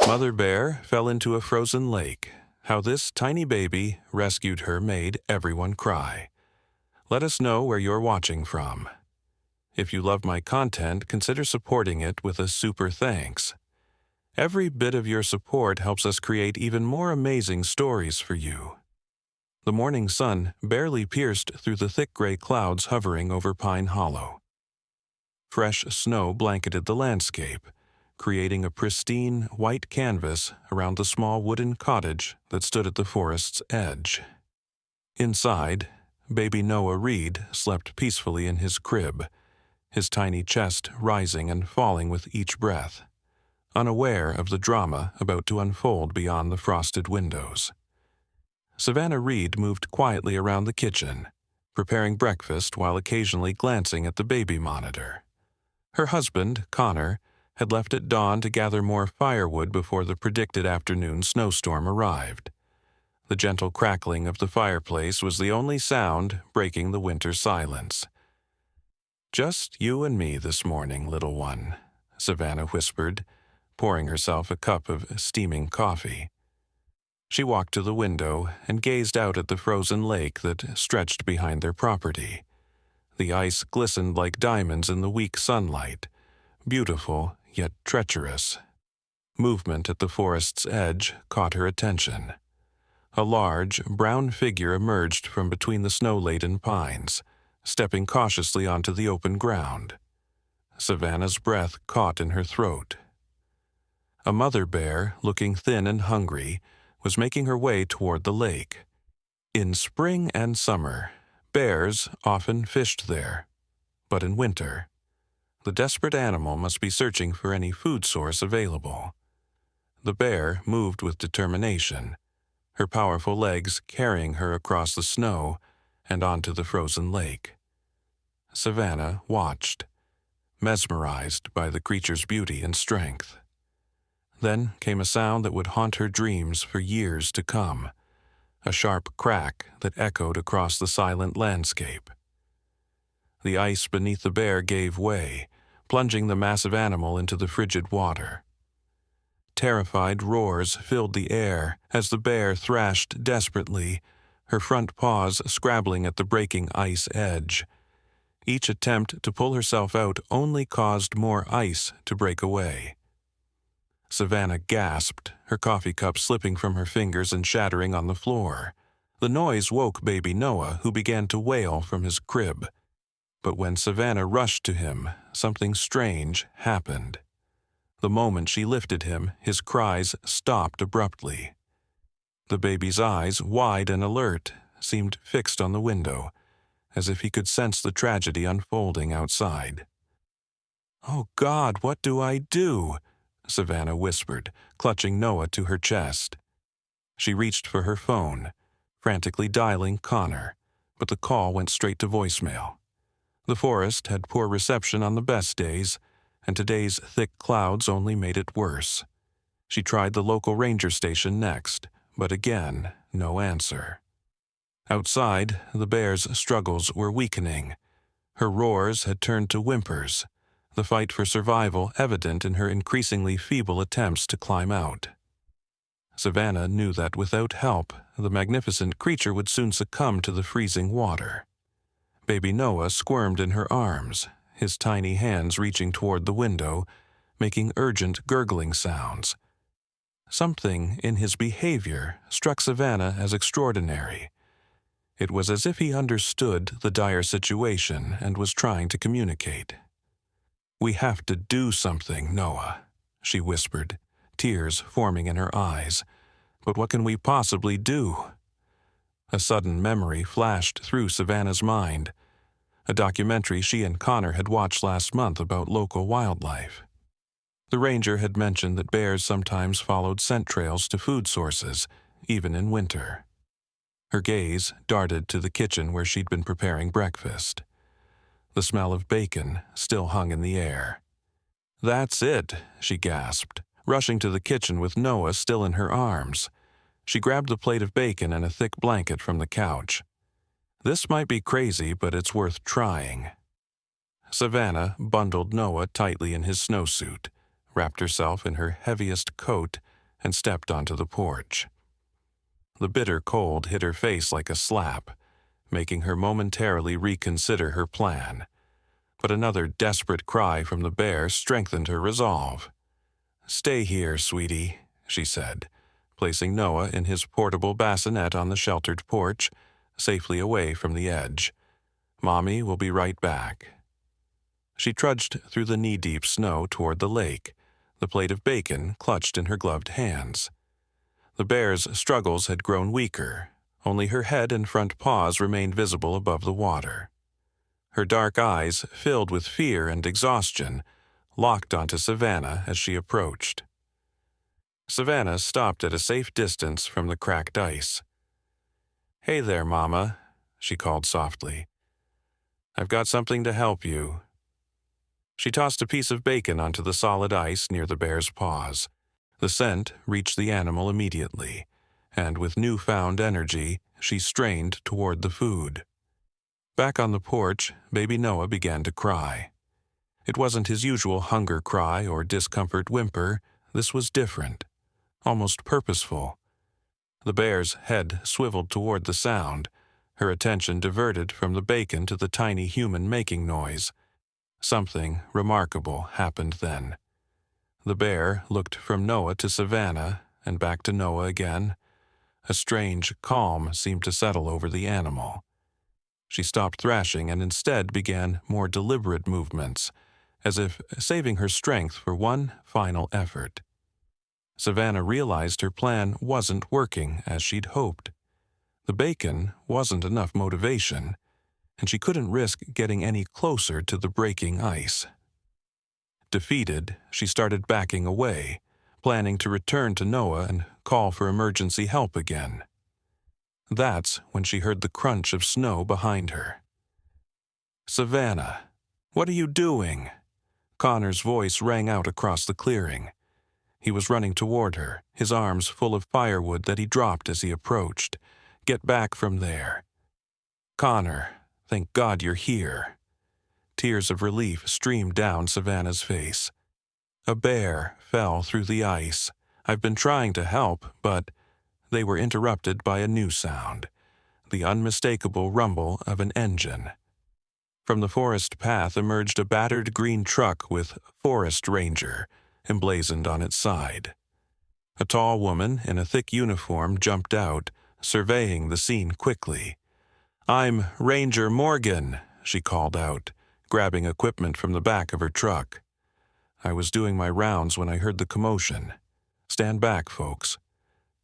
Mother Bear fell into a frozen lake. How this tiny baby rescued her made everyone cry. Let us know where you're watching from. If you love my content, consider supporting it with a super thanks. Every bit of your support helps us create even more amazing stories for you. The morning sun barely pierced through the thick gray clouds hovering over Pine Hollow. Fresh snow blanketed the landscape, creating a pristine white canvas around the small wooden cottage that stood at the forest's edge. Inside, baby Noah Reed slept peacefully in his crib, his tiny chest rising and falling with each breath, unaware of the drama about to unfold beyond the frosted windows. Savannah Reed moved quietly around the kitchen, preparing breakfast while occasionally glancing at the baby monitor. Her husband, Connor, had left at dawn to gather more firewood before the predicted afternoon snowstorm arrived. The gentle crackling of the fireplace was the only sound breaking the winter silence. "Just you and me this morning, little one," Savannah whispered, pouring herself a cup of steaming coffee. She walked to the window and gazed out at the frozen lake that stretched behind their property. The ice glistened like diamonds in the weak sunlight, beautiful yet treacherous. Movement at the forest's edge caught her attention. A large, brown figure emerged from between the snow-laden pines, stepping cautiously onto the open ground. Savannah's breath caught in her throat. A mother bear, looking thin and hungry, was making her way toward the lake. In spring and summer, bears often fished there, but in winter, the desperate animal must be searching for any food source available. The bear moved with determination, her powerful legs carrying her across the snow and onto the frozen lake. Savannah watched, mesmerized by the creature's beauty and strength. Then came a sound that would haunt her dreams for years to come, a sharp crack that echoed across the silent landscape. The ice beneath the bear gave way, plunging the massive animal into the frigid water. Terrified roars filled the air as the bear thrashed desperately, her front paws scrabbling at the breaking ice edge. Each attempt to pull herself out only caused more ice to break away. Savannah gasped, her coffee cup slipping from her fingers and shattering on the floor. The noise woke baby Noah, who began to wail from his crib. But when Savannah rushed to him, something strange happened. The moment she lifted him, his cries stopped abruptly. The baby's eyes, wide and alert, seemed fixed on the window, as if he could sense the tragedy unfolding outside. "Oh God, what do I do?" Savannah whispered, clutching Noah to her chest. She reached for her phone, frantically dialing Connor, but the call went straight to voicemail. The forest had poor reception on the best days, and today's thick clouds only made it worse. She tried the local ranger station next, but again, no answer. Outside, the bear's struggles were weakening. Her roars had turned to whimpers, the fight for survival evident in her increasingly feeble attempts to climb out. Savannah knew that without help, the magnificent creature would soon succumb to the freezing water. Baby Noah squirmed in her arms, his tiny hands reaching toward the window, making urgent gurgling sounds. Something in his behavior struck Savannah as extraordinary. It was as if he understood the dire situation and was trying to communicate. "We have to do something, Noah," she whispered, tears forming in her eyes. "But what can we possibly do?" A sudden memory flashed through Savannah's mind, a documentary she and Connor had watched last month about local wildlife. The ranger had mentioned that bears sometimes followed scent trails to food sources, even in winter. Her gaze darted to the kitchen where she'd been preparing breakfast. The smell of bacon still hung in the air. "That's it," she gasped, rushing to the kitchen with Noah still in her arms. She grabbed the plate of bacon and a thick blanket from the couch. "This might be crazy, but it's worth trying." Savannah bundled Noah tightly in his snowsuit, wrapped herself in her heaviest coat, and stepped onto the porch. The bitter cold hit her face like a slap, making her momentarily reconsider her plan. But another desperate cry from the bear strengthened her resolve. "Stay here, sweetie," she said, placing Noah in his portable bassinet on the sheltered porch, safely away from the edge. "Mommy will be right back." She trudged through the knee-deep snow toward the lake, the plate of bacon clutched in her gloved hands. The bear's struggles had grown weaker. Only her head and front paws remained visible above the water. Her dark eyes, filled with fear and exhaustion, locked onto Savannah as she approached. Savannah stopped at a safe distance from the cracked ice. "Hey there, Mama," she called softly. "I've got something to help you." She tossed a piece of bacon onto the solid ice near the bear's paws. The scent reached the animal immediately, and with newfound energy, she strained toward the food. Back on the porch, baby Noah began to cry. It wasn't his usual hunger cry or discomfort whimper. This was different, almost purposeful. The bear's head swiveled toward the sound, her attention diverted from the bacon to the tiny human making noise. Something remarkable happened then. The bear looked from Noah to Savannah and back to Noah again. A strange calm seemed to settle over the animal. She stopped thrashing and instead began more deliberate movements, as if saving her strength for one final effort. Savannah realized her plan wasn't working as she'd hoped. The bacon wasn't enough motivation, and she couldn't risk getting any closer to the breaking ice. Defeated, she started backing away, planning to return to Noah and call for emergency help again. That's when she heard the crunch of snow behind her. "Savannah, what are you doing?" Connor's voice rang out across the clearing. He was running toward her, his arms full of firewood that he dropped as he approached. "Get back from there." "Connor, thank God you're here." Tears of relief streamed down Savannah's face. "A bear fell through the ice. I've been trying to help, but..." They were interrupted by a new sound, the unmistakable rumble of an engine. From the forest path emerged a battered green truck with "Forest Ranger" emblazoned on its side. A tall woman in a thick uniform jumped out, surveying the scene quickly. "I'm Ranger Morgan," she called out, grabbing equipment from the back of her truck. "I was doing my rounds when I heard the commotion. Stand back, folks."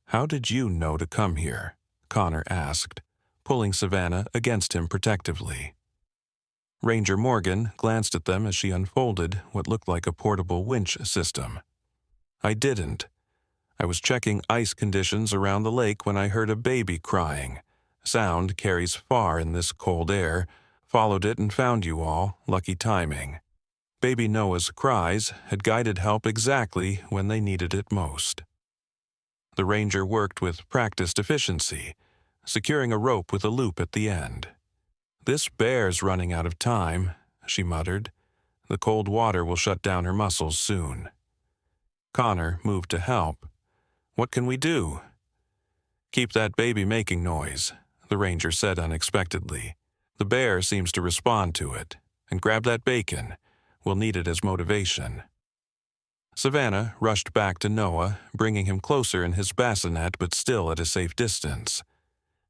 "How did you know to come here?" Connor asked, pulling Savannah against him protectively. Ranger Morgan glanced at them as she unfolded what looked like a portable winch system. "I didn't. I was checking ice conditions around the lake when I heard a baby crying. Sound carries far in this cold air. Followed it and found you all. Lucky timing." Baby Noah's cries had guided help exactly when they needed it most. The ranger worked with practiced efficiency, securing a rope with a loop at the end. "This bear's running out of time," she muttered. "The cold water will shut down her muscles soon." Connor moved to help. "What can we do?" "Keep that baby making noise," the ranger said unexpectedly. "The bear seems to respond to it. And grab that bacon. We'll need it as motivation." Savannah rushed back to Noah, bringing him closer in his bassinet but still at a safe distance.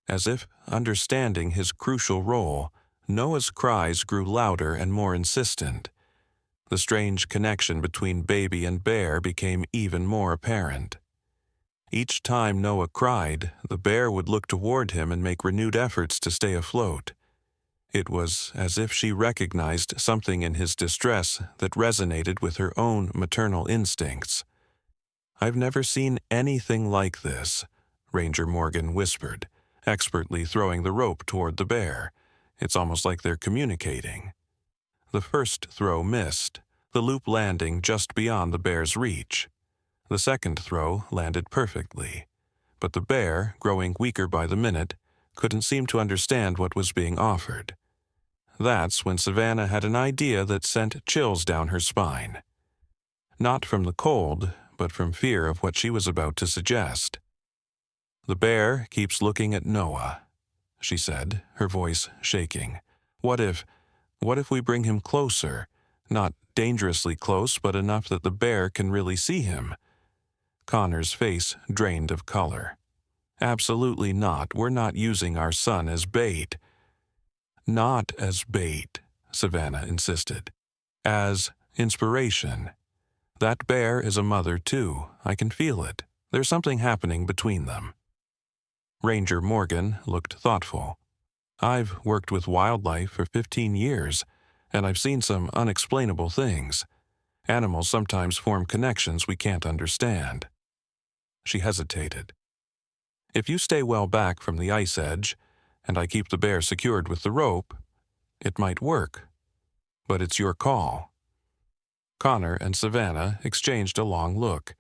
As if understanding his crucial role, Noah's cries grew louder and more insistent. The strange connection between baby and bear became even more apparent. Each time Noah cried, the bear would look toward him and make renewed efforts to stay afloat. It was as if she recognized something in his distress that resonated with her own maternal instincts. "I've never seen anything like this," Ranger Morgan whispered, expertly throwing the rope toward the bear. "It's almost like they're communicating." The first throw missed, the loop landing just beyond the bear's reach. The second throw landed perfectly, but the bear, growing weaker by the minute, couldn't seem to understand what was being offered. That's when Savannah had an idea that sent chills down her spine. Not from the cold, but from fear of what she was about to suggest. "The bear keeps looking at Noah," she said, her voice shaking. What if we bring him closer? Not dangerously close, but enough that the bear can really see him." Connor's face drained of color. "Absolutely not. We're not using our son as bait." "Not as bait," Savannah insisted. "As inspiration. That bear is a mother, too. I can feel it. There's something happening between them." Ranger Morgan looked thoughtful. "I've worked with wildlife for 15 years, and I've seen some unexplainable things. Animals sometimes form connections we can't understand." She hesitated. "If you stay well back from the ice edge, and I keep the bear secured with the rope, it might work. But it's your call." Connor and Savannah exchanged a long look,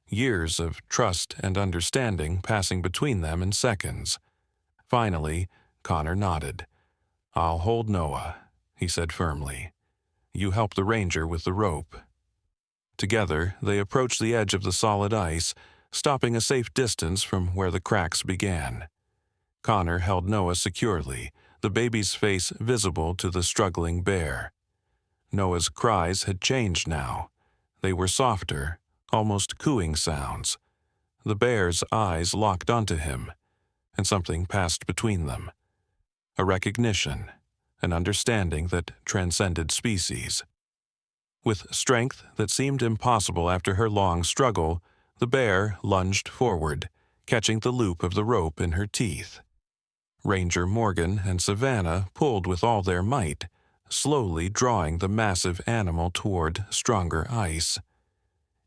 years of trust and understanding passing between them in seconds. Finally, Connor nodded. "I'll hold Noah," he said firmly. "You help the ranger with the rope." Together, they approached the edge of the solid ice, stopping a safe distance from where the cracks began. Connor held Noah securely, the baby's face visible to the struggling bear. Noah's cries had changed now. They were softer, almost cooing sounds. The bear's eyes locked onto him, and something passed between them. A recognition, an understanding that transcended species. With strength that seemed impossible after her long struggle, the bear lunged forward, catching the loop of the rope in her teeth. Ranger Morgan and Savannah pulled with all their might, slowly drawing the massive animal toward stronger ice.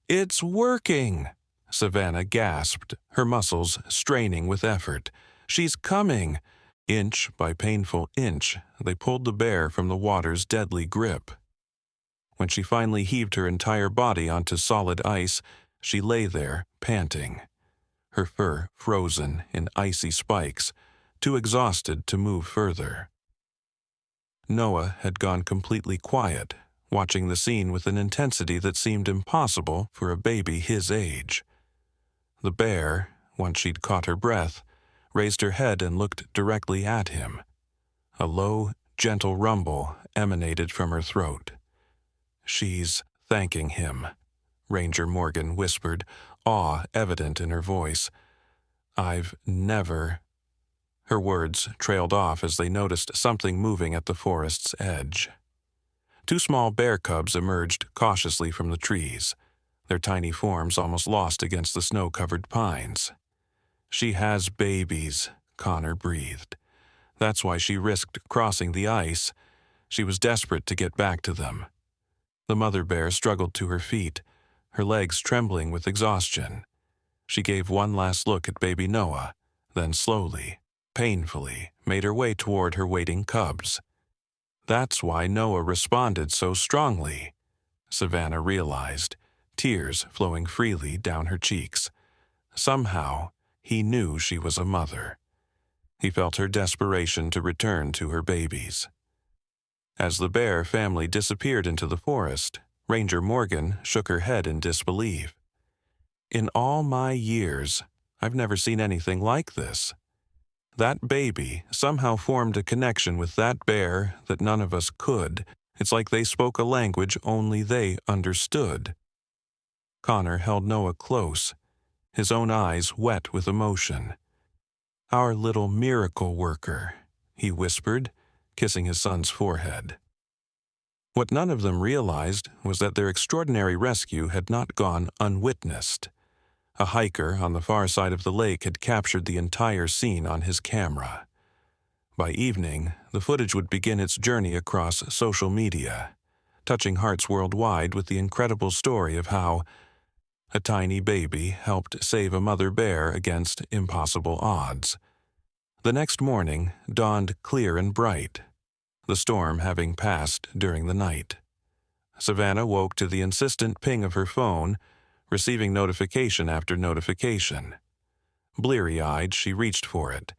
"It's working!" Savannah gasped, her muscles straining with effort. "She's coming!" Inch by painful inch, they pulled the bear from the water's deadly grip. When she finally heaved her entire body onto solid ice, she lay there, panting, her fur frozen in icy spikes, too exhausted to move further. Noah had gone completely quiet, watching the scene with an intensity that seemed impossible for a baby his age. The bear, once she'd caught her breath, raised her head and looked directly at him. A low, gentle rumble emanated from her throat. "She's thanking him," Ranger Morgan whispered, awe evident in her voice. "I've never—" Her words trailed off as they noticed something moving at the forest's edge. Two small bear cubs emerged cautiously from the trees, their tiny forms almost lost against the snow-covered pines. "She has babies," Connor breathed. "That's why she risked crossing the ice. She was desperate to get back to them." The mother bear struggled to her feet, her legs trembling with exhaustion. She gave one last look at baby Noah, then slowly, painfully, made her way toward her waiting cubs. That's why Noah responded so strongly, Savannah realized, tears flowing freely down her cheeks. Somehow, he knew she was a mother. He felt her desperation to return to her babies. As the bear family disappeared into the forest, Ranger Morgan shook her head in disbelief. "In all my years, I've never seen anything like this. That baby somehow formed a connection with that bear that none of us could. It's like they spoke a language only they understood." Connor held Noah close, his own eyes wet with emotion. "Our little miracle worker," he whispered, kissing his son's forehead. What none of them realized was that their extraordinary rescue had not gone unwitnessed. A hiker on the far side of the lake had captured the entire scene on his camera. By evening, the footage would begin its journey across social media, touching hearts worldwide with the incredible story of how a tiny baby helped save a mother bear against impossible odds. The next morning dawned clear and bright, the storm having passed during the night. Savannah woke to the insistent ping of her phone, receiving notification after notification. Bleary-eyed, she reached for it,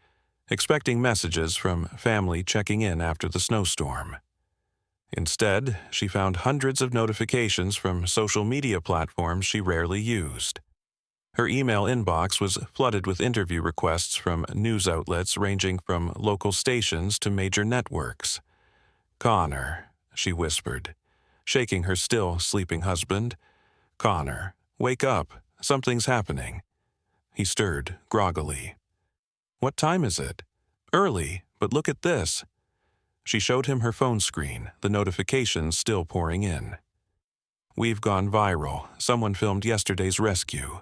expecting messages from family checking in after the snowstorm. Instead, she found hundreds of notifications from social media platforms she rarely used. Her email inbox was flooded with interview requests from news outlets ranging from local stations to major networks. "Connor," she whispered, shaking her still sleeping husband. "Connor, wake up. Something's happening." He stirred groggily. "What time is it?" "Early, but look at this." She showed him her phone screen, the notifications still pouring in. "We've gone viral. Someone filmed yesterday's rescue."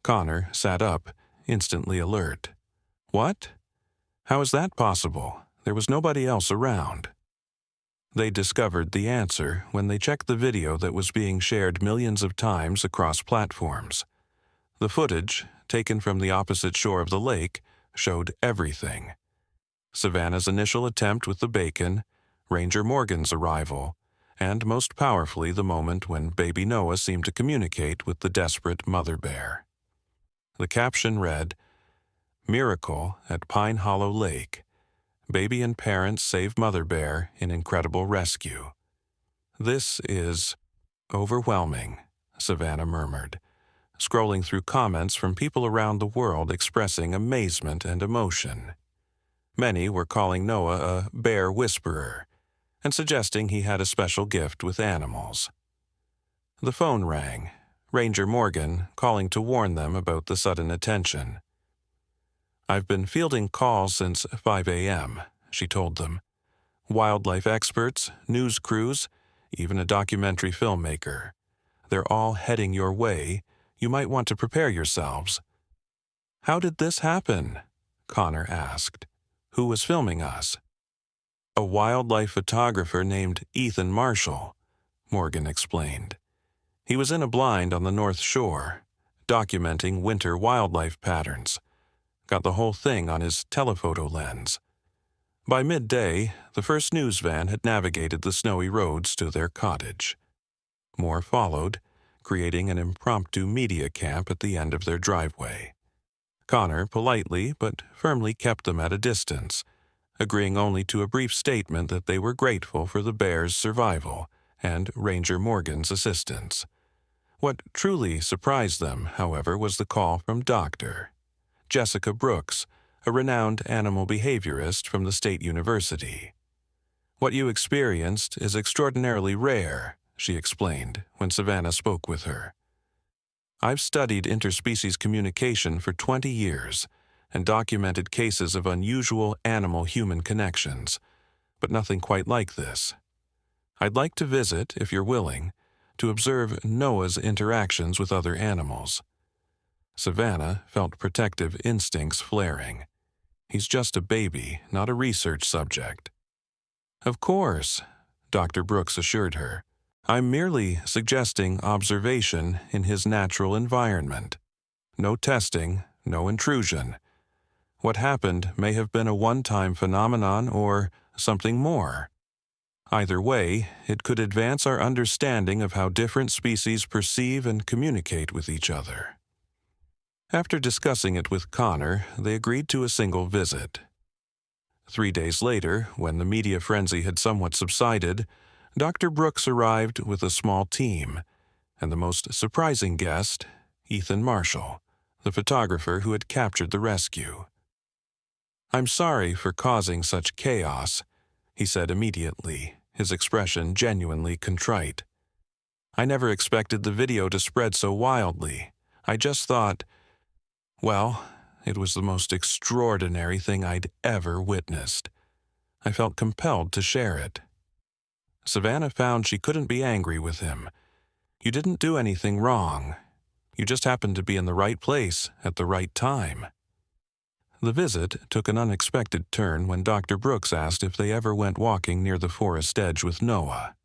Connor sat up, instantly alert. "What? How is that possible? There was nobody else around." They discovered the answer when they checked the video that was being shared millions of times across platforms. The footage, taken from the opposite shore of the lake, showed everything. Savannah's initial attempt with the bacon, Ranger Morgan's arrival, and most powerfully the moment when baby Noah seemed to communicate with the desperate mother bear. The caption read, "Miracle at Pine Hollow Lake. Baby and parents save mother bear in incredible rescue." "This is overwhelming," Savannah murmured, scrolling through comments from people around the world expressing amazement and emotion. Many were calling Noah a bear whisperer and suggesting he had a special gift with animals. The phone rang, Ranger Morgan calling to warn them about the sudden attention. "I've been fielding calls since 5 a.m., she told them. "Wildlife experts, news crews, even a documentary filmmaker. They're all heading your way. You might want to prepare yourselves." "How did this happen?" Connor asked. "Who was filming us?" "A wildlife photographer named Ethan Marshall," Morgan explained. "He was in a blind on the North Shore, documenting winter wildlife patterns. Got the whole thing on his telephoto lens. By midday, the first news van had navigated the snowy roads to their cottage. More followed, creating an impromptu media camp at the end of their driveway. Connor politely but firmly kept them at a distance, agreeing only to a brief statement that they were grateful for the bear's survival and Ranger Morgan's assistance. What truly surprised them, however, was the call from Dr. Jessica Brooks, a renowned animal behaviorist from the State University. "What you experienced is extraordinarily rare," she explained when Savannah spoke with her. "I've studied interspecies communication for 20 years and documented cases of unusual animal-human connections, but nothing quite like this. I'd like to visit, if you're willing, to observe Noah's interactions with other animals." Savannah felt protective instincts flaring. He's just a baby, not a research subject. "Of course," Dr. Brooks assured her. "I'm merely suggesting observation in his natural environment. No testing, no intrusion. What happened may have been a one-time phenomenon or something more. Either way, it could advance our understanding of how different species perceive and communicate with each other." After discussing it with Connor, they agreed to a single visit. 3 days later, when the media frenzy had somewhat subsided, Dr. Brooks arrived with a small team, and the most surprising guest, Ethan Marshall, the photographer who had captured the rescue. "I'm sorry for causing such chaos," he said immediately, his expression genuinely contrite. "I never expected the video to spread so wildly. I just thought, well, it was the most extraordinary thing I'd ever witnessed. I felt compelled to share it." Savannah found she couldn't be angry with him. "You didn't do anything wrong. You just happened to be in the right place at the right time." The visit took an unexpected turn when Dr. Brooks asked if they ever went walking near the forest edge with Noah.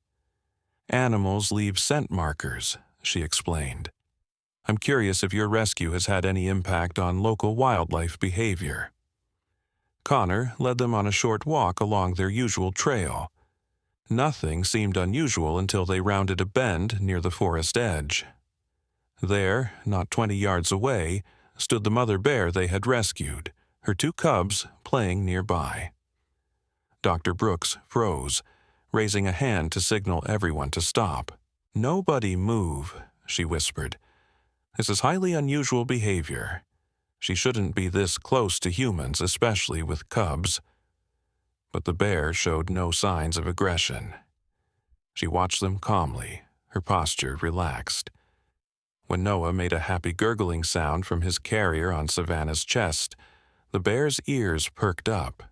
"Animals leave scent markers," she explained. "I'm curious if your rescue has had any impact on local wildlife behavior." Connor led them on a short walk along their usual trail. Nothing seemed unusual until they rounded a bend near the forest edge. There, not 20 yards away, stood the mother bear they had rescued, her 2 cubs playing nearby. Dr. Brooks froze, raising a hand to signal everyone to stop. "Nobody move," she whispered. "This is highly unusual behavior. She shouldn't be this close to humans, especially with cubs." But the bear showed no signs of aggression. She watched them calmly, her posture relaxed. When Noah made a happy gurgling sound from his carrier on Savannah's chest, the bear's ears perked up.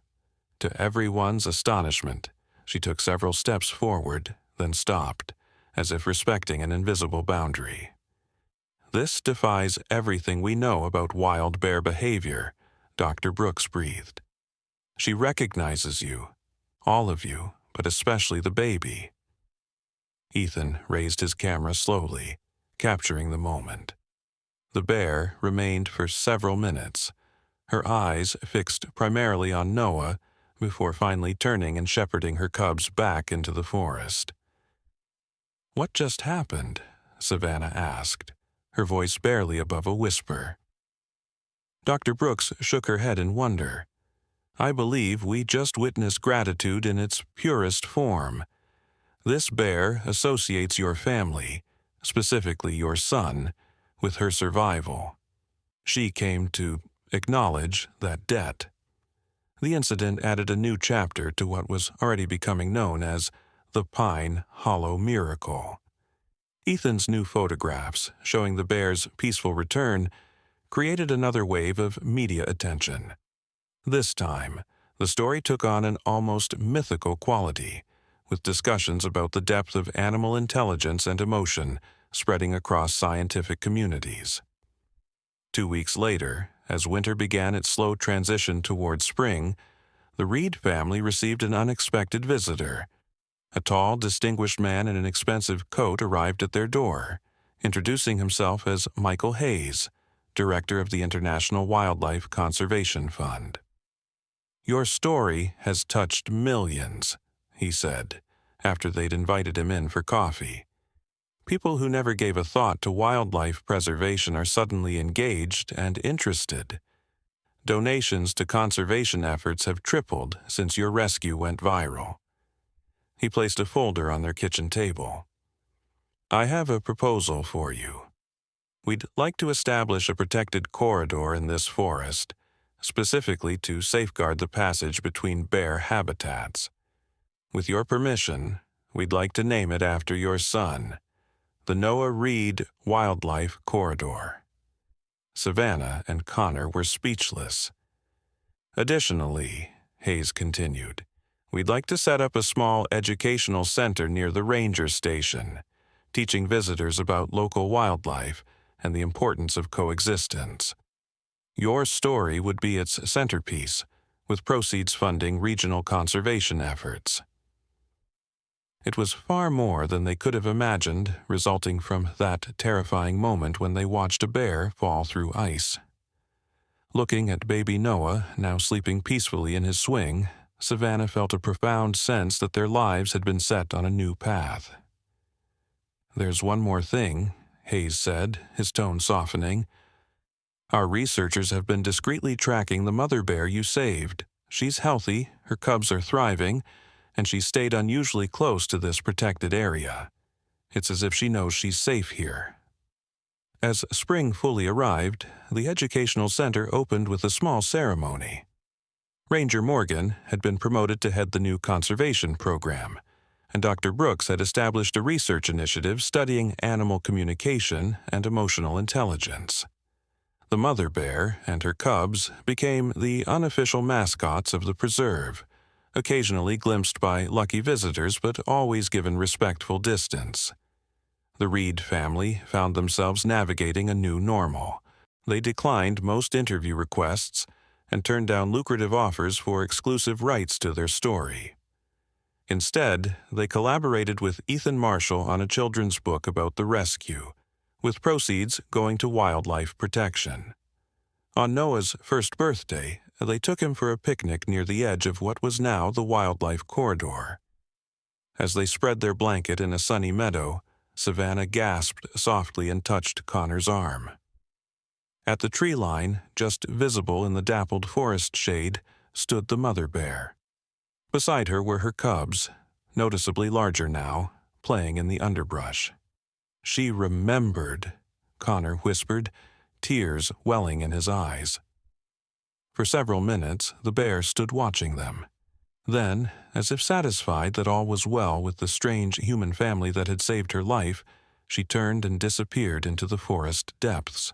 To everyone's astonishment, she took several steps forward, then stopped, as if respecting an invisible boundary. "This defies everything we know about wild bear behavior," Dr. Brooks breathed. "She recognizes you, all of you, but especially the baby." Ethan raised his camera slowly, capturing the moment. The bear remained for several minutes, her eyes fixed primarily on Noah, before finally turning and shepherding her cubs back into the forest. "What just happened?" Savannah asked, her voice barely above a whisper. Dr. Brooks shook her head in wonder. "I believe we just witnessed gratitude in its purest form. This bear associates your family, specifically your son, with her survival. She came to acknowledge that debt." The incident added a new chapter to what was already becoming known as the Pine Hollow Miracle. Ethan's new photographs, showing the bear's peaceful return, created another wave of media attention. This time, the story took on an almost mythical quality, with discussions about the depth of animal intelligence and emotion spreading across scientific communities. 2 weeks later, as winter began its slow transition toward spring, the Reed family received an unexpected visitor. A tall, distinguished man in an expensive coat arrived at their door, introducing himself as Michael Hayes, director of the International Wildlife Conservation Fund. "Your story has touched millions," he said, after they'd invited him in for coffee. "People who never gave a thought to wildlife preservation are suddenly engaged and interested. Donations to conservation efforts have tripled since your rescue went viral." He placed a folder on their kitchen table. "I have a proposal for you. We'd like to establish a protected corridor in this forest, specifically to safeguard the passage between bear habitats. With your permission, we'd like to name it after your son, the Noah Reed Wildlife Corridor." Savannah and Connor were speechless. "Additionally," Hayes continued, "we'd like to set up a small educational center near the ranger station, teaching visitors about local wildlife and the importance of coexistence. Your story would be its centerpiece, with proceeds funding regional conservation efforts." It was far more than they could have imagined, resulting from that terrifying moment when they watched a bear fall through ice. Looking at baby Noah, now sleeping peacefully in his swing, Savannah felt a profound sense that their lives had been set on a new path. "There's one more thing," Hayes said, his tone softening. "Our researchers have been discreetly tracking the mother bear you saved. She's healthy, her cubs are thriving, and she stayed unusually close to this protected area. It's as if she knows she's safe here." As spring fully arrived, the educational center opened with a small ceremony. Ranger Morgan had been promoted to head the new conservation program, and Dr. Brooks had established a research initiative studying animal communication and emotional intelligence. The mother bear and her cubs became the unofficial mascots of the preserve, occasionally glimpsed by lucky visitors but always given respectful distance. The Reed family found themselves navigating a new normal. They declined most interview requests and turned down lucrative offers for exclusive rights to their story. Instead, they collaborated with Ethan Marshall on a children's book about the rescue, with proceeds going to wildlife protection. On Noah's first birthday, they took him for a picnic near the edge of what was now the wildlife corridor. As they spread their blanket in a sunny meadow, Savannah gasped softly and touched Connor's arm. At the tree line, just visible in the dappled forest shade, stood the mother bear. Beside her were her cubs, noticeably larger now, playing in the underbrush. She remembered, Connor whispered, tears welling in his eyes. For several minutes, the bear stood watching them. Then, as if satisfied that all was well with the strange human family that had saved her life, she turned and disappeared into the forest depths.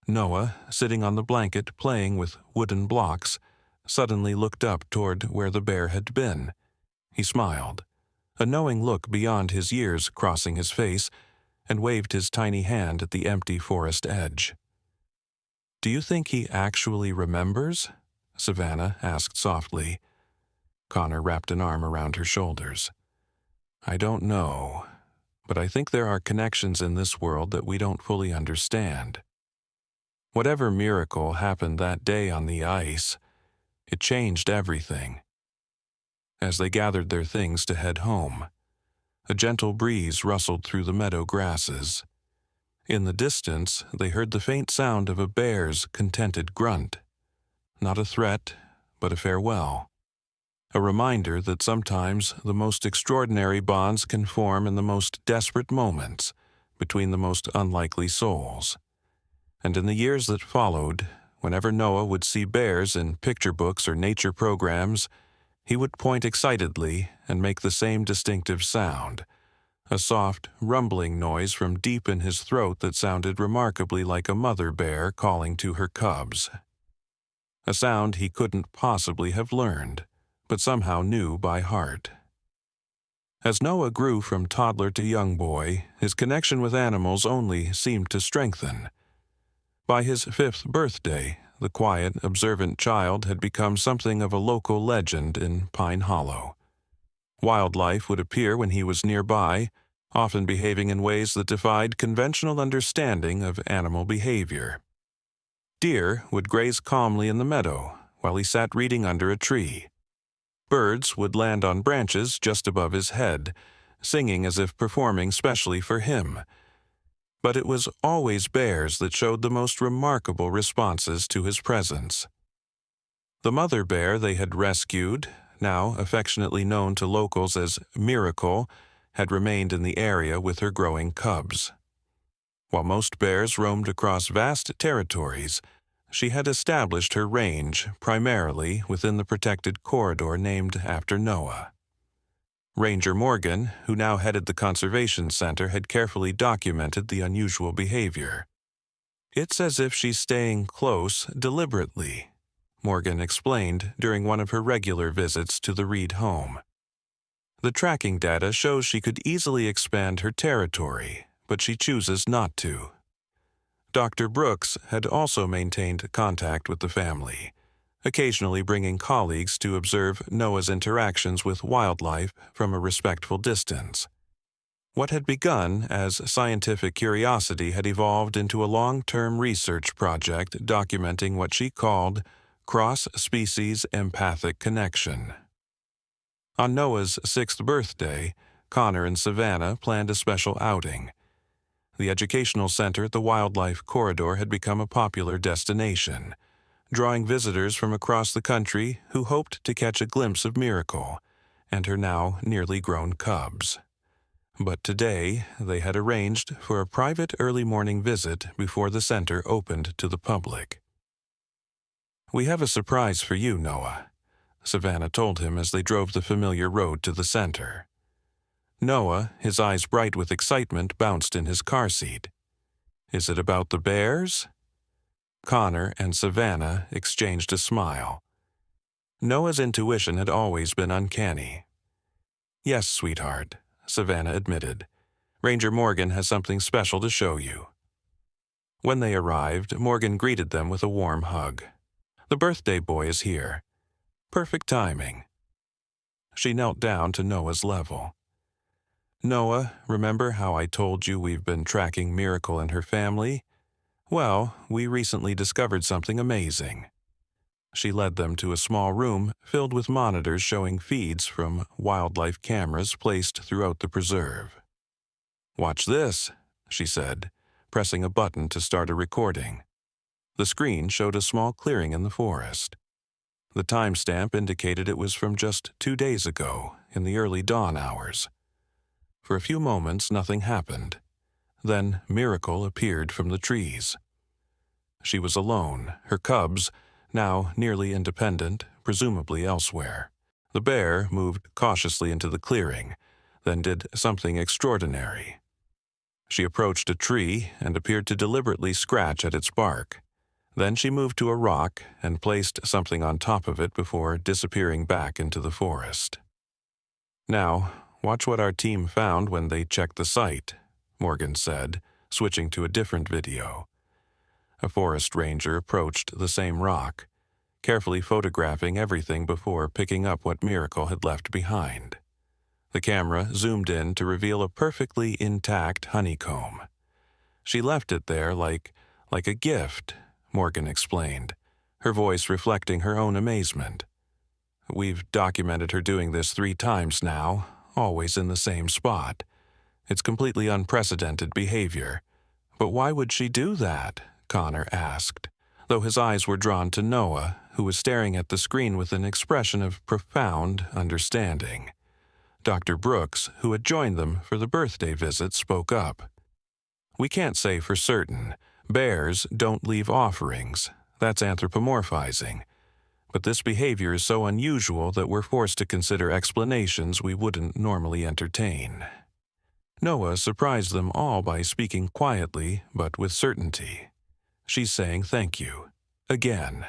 Noah, sitting on the blanket playing with wooden blocks, suddenly looked up toward where the bear had been. He smiled, a knowing look beyond his years crossing his face, and waved his tiny hand at the empty forest edge. "Do you think he actually remembers?" Savannah asked softly. Connor wrapped an arm around her shoulders. "I don't know, but I think there are connections in this world that we don't fully understand. Whatever miracle happened that day on the ice, it changed everything." As they gathered their things to head home, a gentle breeze rustled through the meadow grasses. In the distance, they heard the faint sound of a bear's contented grunt. Not a threat, but a farewell. A reminder that sometimes the most extraordinary bonds can form in the most desperate moments between the most unlikely souls. And in the years that followed, whenever Noah would see bears in picture books or nature programs, he would point excitedly and make the same distinctive sound, a soft, rumbling noise from deep in his throat that sounded remarkably like a mother bear calling to her cubs. A sound he couldn't possibly have learned, but somehow knew by heart. As Noah grew from toddler to young boy, his connection with animals only seemed to strengthen. By his 5th birthday, the quiet, observant child had become something of a local legend in Pine Hollow. Wildlife would appear when he was nearby, often behaving in ways that defied conventional understanding of animal behavior. Deer would graze calmly in the meadow while he sat reading under a tree. Birds would land on branches just above his head, singing as if performing specially for him. But it was always bears that showed the most remarkable responses to his presence. The mother bear they had rescued, now affectionately known to locals as Miracle, had remained in the area with her growing cubs. While most bears roamed across vast territories, she had established her range primarily within the protected corridor named after Noah. Ranger Morgan, who now headed the conservation center, had carefully documented the unusual behavior. "It's as if she's staying close deliberately," Morgan explained during one of her regular visits to the Reed home. "The tracking data shows she could easily expand her territory, but she chooses not to." Dr. Brooks had also maintained contact with the family, occasionally bringing colleagues to observe Noah's interactions with wildlife from a respectful distance. What had begun as scientific curiosity had evolved into a long-term research project documenting what she called cross-species empathic connection. On Noah's 6th birthday, Connor and Savannah planned a special outing. The educational center at the Wildlife Corridor had become a popular destination, drawing visitors from across the country who hoped to catch a glimpse of Miracle and her now nearly grown cubs. But today they had arranged for a private early morning visit before the center opened to the public. "We have a surprise for you, Noah," Savannah told him as they drove the familiar road to the center. Noah, his eyes bright with excitement, bounced in his car seat. "Is it about the bears?" Connor and Savannah exchanged a smile. Noah's intuition had always been uncanny. "Yes, sweetheart," Savannah admitted. "Ranger Morgan has something special to show you." When they arrived, Morgan greeted them with a warm hug. "The birthday boy is here. Perfect timing." She knelt down to Noah's level. "Noah, remember how I told you we've been tracking Miracle and her family? Well, we recently discovered something amazing." She led them to a small room filled with monitors showing feeds from wildlife cameras placed throughout the preserve. "Watch this," she said, pressing a button to start a recording. The screen showed a small clearing in the forest. The timestamp indicated it was from just 2 days ago, in the early dawn hours. For a few moments, nothing happened. Then Miracle appeared from the trees. She was alone, her cubs, now nearly independent, presumably elsewhere. The bear moved cautiously into the clearing, then did something extraordinary. She approached a tree and appeared to deliberately scratch at its bark. Then she moved to a rock and placed something on top of it before disappearing back into the forest. "Now, watch what our team found when they checked the site," Morgan said, switching to a different video. A forest ranger approached the same rock, carefully photographing everything before picking up what Miracle had left behind. The camera zoomed in to reveal a perfectly intact honeycomb. "She left it there like a gift," Morgan explained, her voice reflecting her own amazement. "We've documented her doing this 3 times now, always in the same spot. It's completely unprecedented behavior. But why would she do that?" Connor asked, though his eyes were drawn to Noah, who was staring at the screen with an expression of profound understanding. Dr. Brooks, who had joined them for the birthday visit, spoke up. "We can't say for certain. Bears don't leave offerings. That's anthropomorphizing. But this behavior is so unusual that we're forced to consider explanations we wouldn't normally entertain." Noah surprised them all by speaking quietly but with certainty. "She's saying thank you. Again."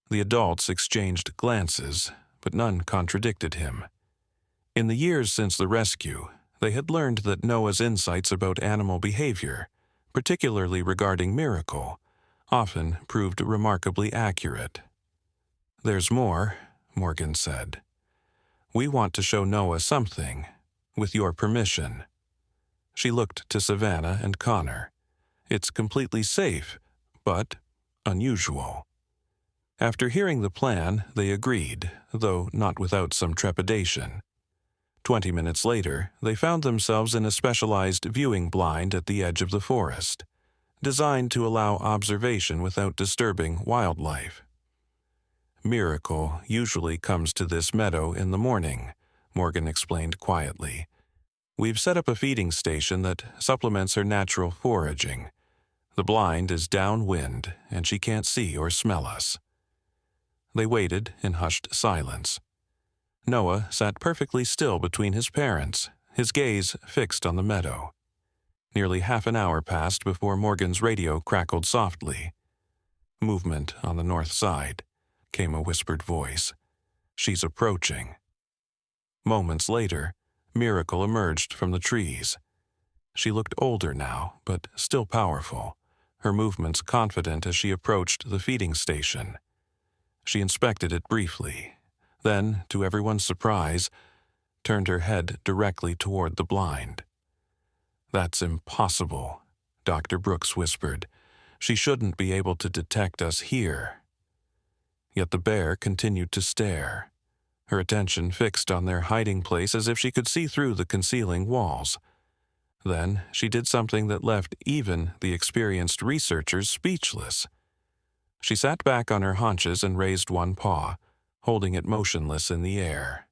The adults exchanged glances, but none contradicted him. In the years since the rescue, they had learned that Noah's insights about animal behavior, particularly regarding Miracle, often proved remarkably accurate. "There's more," Morgan said. "We want to show Noah something, with your permission." She looked to Savannah and Connor. "It's completely safe, but unusual." After hearing the plan, they agreed, though not without some trepidation. 20 minutes later, they found themselves in a specialized viewing blind at the edge of the forest, designed to allow observation without disturbing wildlife. "Miracle usually comes to this meadow in the morning," Morgan explained quietly. "We've set up a feeding station that supplements her natural foraging. The blind is downwind, and she can't see or smell us." They waited in hushed silence. Noah sat perfectly still between his parents, his gaze fixed on the meadow. Nearly half an hour passed before Morgan's radio crackled softly. "Movement on the north side," came a whispered voice. "She's approaching." Moments later, Miracle emerged from the trees. She looked older now, but still powerful, her movements confident as she approached the feeding station. She inspected it briefly, then, to everyone's surprise, turned her head directly toward the blind. "That's impossible," Dr. Brooks whispered. "She shouldn't be able to detect us here." Yet the bear continued to stare, her attention fixed on their hiding place as if she could see through the concealing walls. Then she did something that left even the experienced researchers speechless. She sat back on her haunches and raised one paw, holding it motionless in the air.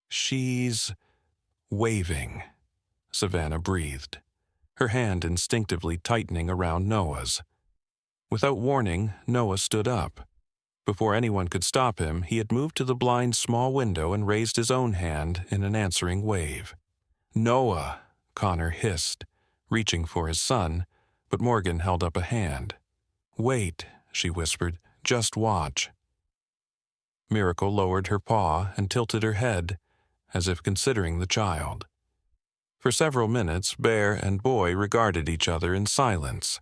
"She's waving," Savannah breathed, her hand instinctively tightening around Noah's. Without warning, Noah stood up. Before anyone could stop him, he had moved to the blind's small window and raised his own hand in an answering wave. "Noah," Connor hissed, reaching for his son, but Morgan held up a hand. "Wait," she whispered, "just watch." Miracle lowered her paw and tilted her head, as if considering the child. For several minutes, bear and boy regarded each other in silence.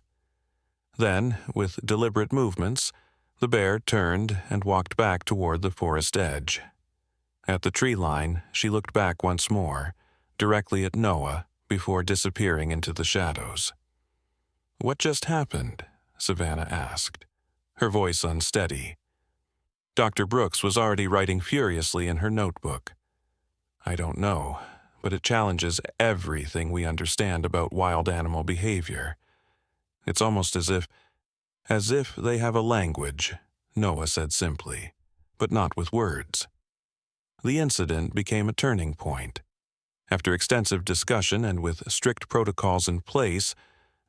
Then, with deliberate movements, the bear turned and walked back toward the forest edge. At the tree line, she looked back once more, directly at Noah, before disappearing into the shadows. "What just happened?" Savannah asked, her voice unsteady. Dr. Brooks was already writing furiously in her notebook. "I don't know, but it challenges everything we understand about wild animal behavior. It's almost as if they have a language, Noah said simply, but not with words. The incident became a turning point. After extensive discussion and with strict protocols in place,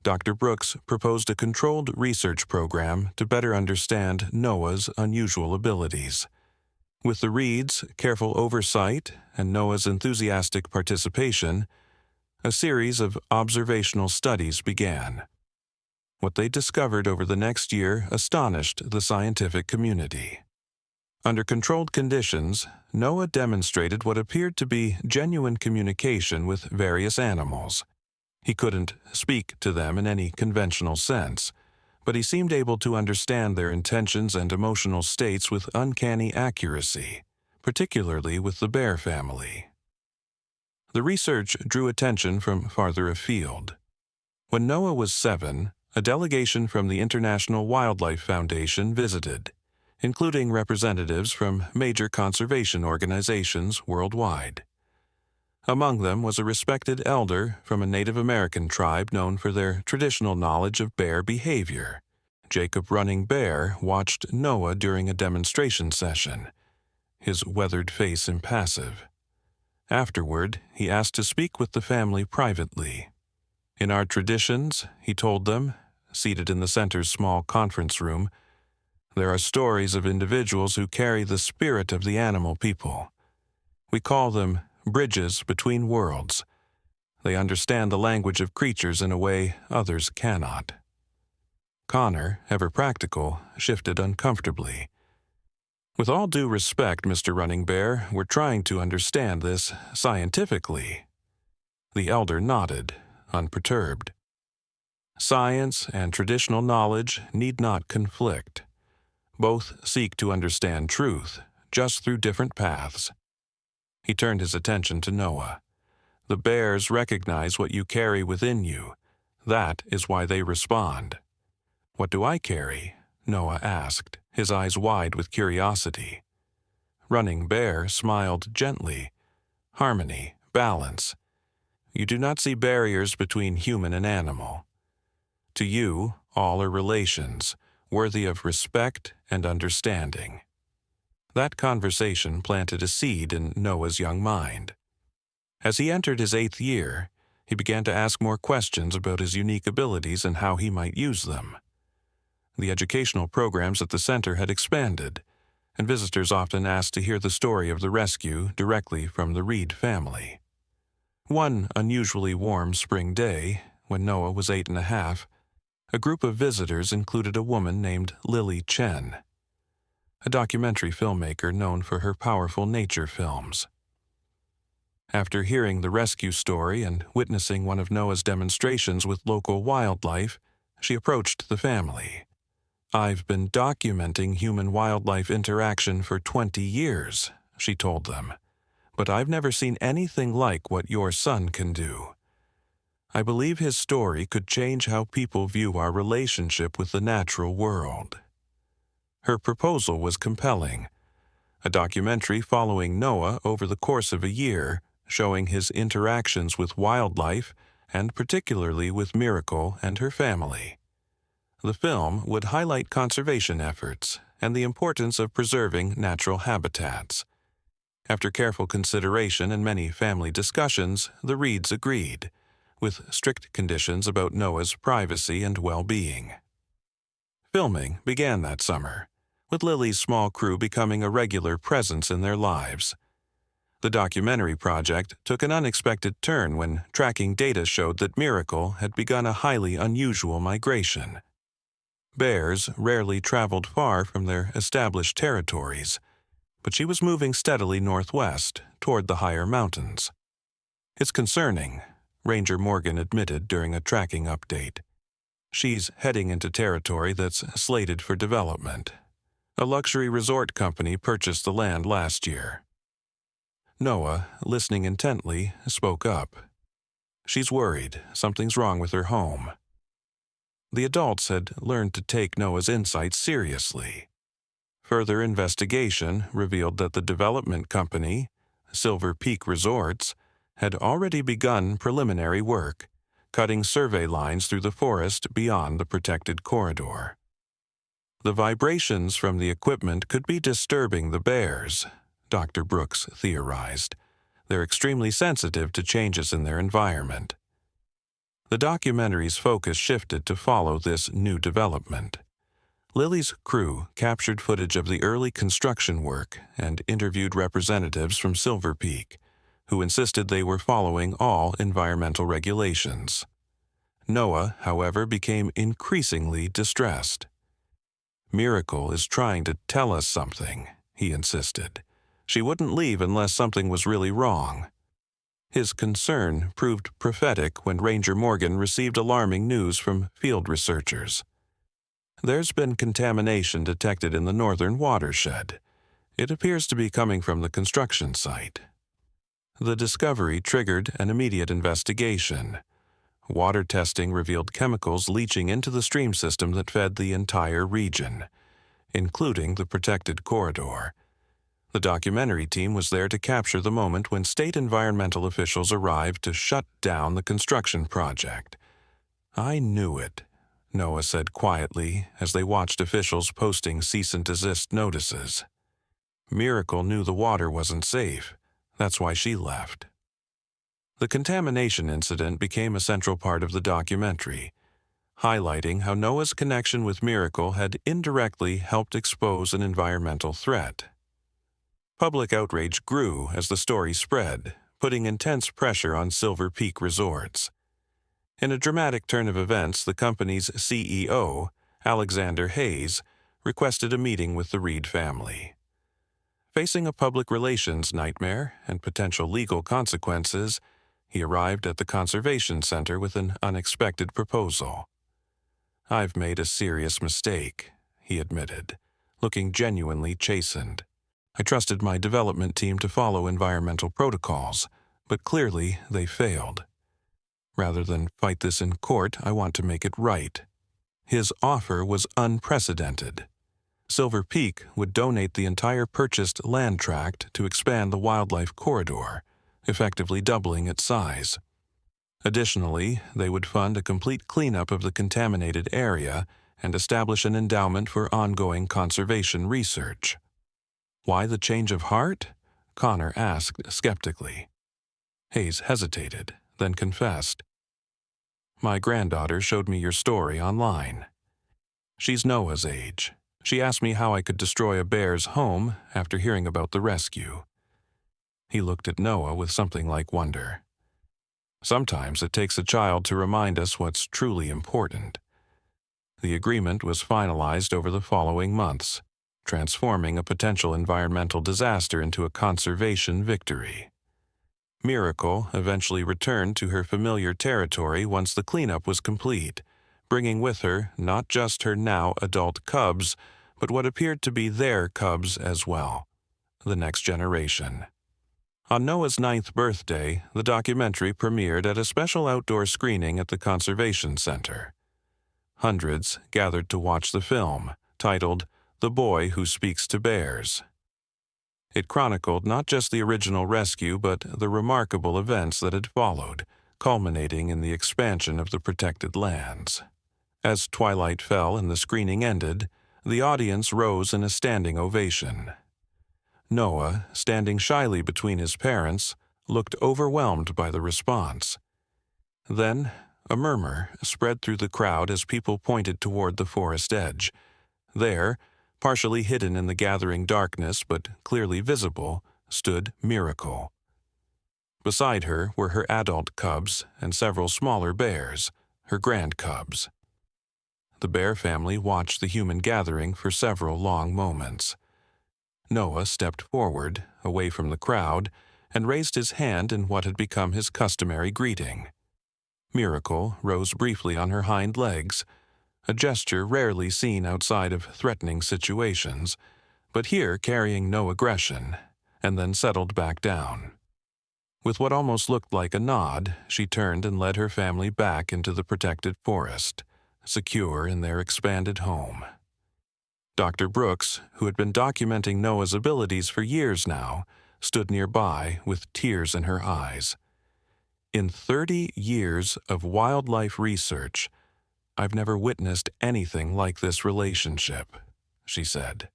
Dr. Brooks proposed a controlled research program to better understand Noah's unusual abilities. With the Reeds' careful oversight and Noah's enthusiastic participation, a series of observational studies began. What they discovered over the next year astonished the scientific community. Under controlled conditions, Noah demonstrated what appeared to be genuine communication with various animals. He couldn't speak to them in any conventional sense, but he seemed able to understand their intentions and emotional states with uncanny accuracy, particularly with the bear family. The research drew attention from farther afield. When Noah was 7, a delegation from the International Wildlife Foundation visited, including representatives from major conservation organizations worldwide. Among them was a respected elder from a Native American tribe known for their traditional knowledge of bear behavior. Jacob Running Bear watched Noah during a demonstration session, his weathered face impassive. Afterward, he asked to speak with the family privately. In our traditions, he told them, seated in the center's small conference room, there are stories of individuals who carry the spirit of the animal people. We call them bridges between worlds. They understand the language of creatures in a way others cannot. Connor, ever practical, shifted uncomfortably. With all due respect, Mr. Running Bear, we're trying to understand this scientifically. The elder nodded, unperturbed. Science and traditional knowledge need not conflict. Both seek to understand truth, just through different paths. He turned his attention to Noah. The bears recognize what you carry within you. That is why they respond. What do I carry? Noah asked, his eyes wide with curiosity. Running Bear smiled gently. Harmony, balance. You do not see barriers between human and animal. To you, all are relations, worthy of respect and understanding. That conversation planted a seed in Noah's young mind. As he entered his 8th year, he began to ask more questions about his unique abilities and how he might use them. The educational programs at the center had expanded, and visitors often asked to hear the story of the rescue directly from the Reed family. One unusually warm spring day, when Noah was 8.5, a group of visitors included a woman named Lily Chen, a documentary filmmaker known for her powerful nature films. After hearing the rescue story and witnessing one of Noah's demonstrations with local wildlife, she approached the family. I've been documenting human-wildlife interaction for 20 years, she told them, but I've never seen anything like what your son can do. I believe his story could change how people view our relationship with the natural world. Her proposal was compelling. A documentary following Noah over the course of a year, showing his interactions with wildlife and particularly with Miracle and her family. The film would highlight conservation efforts and the importance of preserving natural habitats. After careful consideration and many family discussions, the Reeds agreed, with strict conditions about Noah's privacy and well-being. Filming began that summer, with Lily's small crew becoming a regular presence in their lives. The documentary project took an unexpected turn when tracking data showed that Miracle had begun a highly unusual migration. Bears rarely traveled far from their established territories, but she was moving steadily northwest toward the higher mountains. It's concerning, Ranger Morgan admitted during a tracking update. She's heading into territory that's slated for development. A luxury resort company purchased the land last year. Noah, listening intently, spoke up. She's worried something's wrong with her home. The adults had learned to take Noah's insights seriously. Further investigation revealed that the development company, Silver Peak Resorts, had already begun preliminary work, cutting survey lines through the forest beyond the protected corridor. The vibrations from the equipment could be disturbing the bears, Dr. Brooks theorized. They're extremely sensitive to changes in their environment. The documentary's focus shifted to follow this new development. Lily's crew captured footage of the early construction work and interviewed representatives from Silver Peak, who insisted they were following all environmental regulations. Noah, however, became increasingly distressed. "Miracle is trying to tell us something," he insisted. "She wouldn't leave unless something was really wrong." His concern proved prophetic when Ranger Morgan received alarming news from field researchers. "There's been contamination detected in the northern watershed. It appears to be coming from the construction site." The discovery triggered an immediate investigation. Water testing revealed chemicals leaching into the stream system that fed the entire region, including the protected corridor. The documentary team was there to capture the moment when state environmental officials arrived to shut down the construction project. "I knew it," Noah said quietly as they watched officials posting cease and desist notices. "Miracle knew the water wasn't safe. That's why she left." The contamination incident became a central part of the documentary, highlighting how Noah's connection with Miracle had indirectly helped expose an environmental threat. Public outrage grew as the story spread, putting intense pressure on Silver Peak Resorts. In a dramatic turn of events, the company's CEO, Alexander Hayes, requested a meeting with the Reed family. Facing a public relations nightmare and potential legal consequences, he arrived at the Conservation Center with an unexpected proposal. "I've made a serious mistake," he admitted, looking genuinely chastened. "I trusted my development team to follow environmental protocols, but clearly they failed. Rather than fight this in court, I want to make it right." His offer was unprecedented. Silver Peak would donate the entire purchased land tract to expand the wildlife corridor, effectively doubling its size. Additionally, they would fund a complete cleanup of the contaminated area and establish an endowment for ongoing conservation research. "Why the change of heart?" Connor asked skeptically. Hayes hesitated, then confessed. "My granddaughter showed me your story online. She's Noah's age. She asked me how I could destroy a bear's home after hearing about the rescue." He looked at Noah with something like wonder. "Sometimes it takes a child to remind us what's truly important." The agreement was finalized over the following months, transforming a potential environmental disaster into a conservation victory. Miracle eventually returned to her familiar territory once the cleanup was complete, bringing with her not just her now adult cubs, but what appeared to be their cubs as well, the next generation. On Noah's 9th birthday, the documentary premiered at a special outdoor screening at the Conservation Center. Hundreds gathered to watch the film, titled "The Boy Who Speaks to Bears." It chronicled not just the original rescue, but the remarkable events that had followed, culminating in the expansion of the protected lands. As twilight fell and the screening ended, the audience rose in a standing ovation. Noah, standing shyly between his parents, looked overwhelmed by the response. Then, a murmur spread through the crowd as people pointed toward the forest edge. There, partially hidden in the gathering darkness but clearly visible, stood Miracle. Beside her were her adult cubs and several smaller bears, her grand-cubs. The bear family watched the human gathering for several long moments. Noah stepped forward, away from the crowd, and raised his hand in what had become his customary greeting. Miracle rose briefly on her hind legs, a gesture rarely seen outside of threatening situations, but here carrying no aggression, and then settled back down. With what almost looked like a nod, she turned and led her family back into the protected forest, secure in their expanded home. Dr. Brooks, who had been documenting Noah's abilities for years now, stood nearby with tears in her eyes. "In 30 years of wildlife research, I've never witnessed anything like this relationship," she said.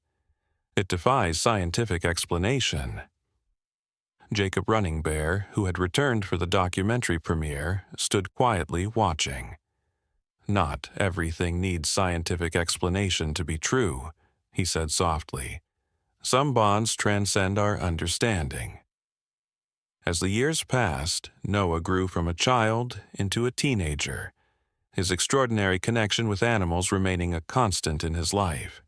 "It defies scientific explanation." Jacob Running Bear, who had returned for the documentary premiere, stood quietly watching. "Not everything needs scientific explanation to be true," he said softly. "Some bonds transcend our understanding." As the years passed, Noah grew from a child into a teenager, his extraordinary connection with animals remaining a constant in his life.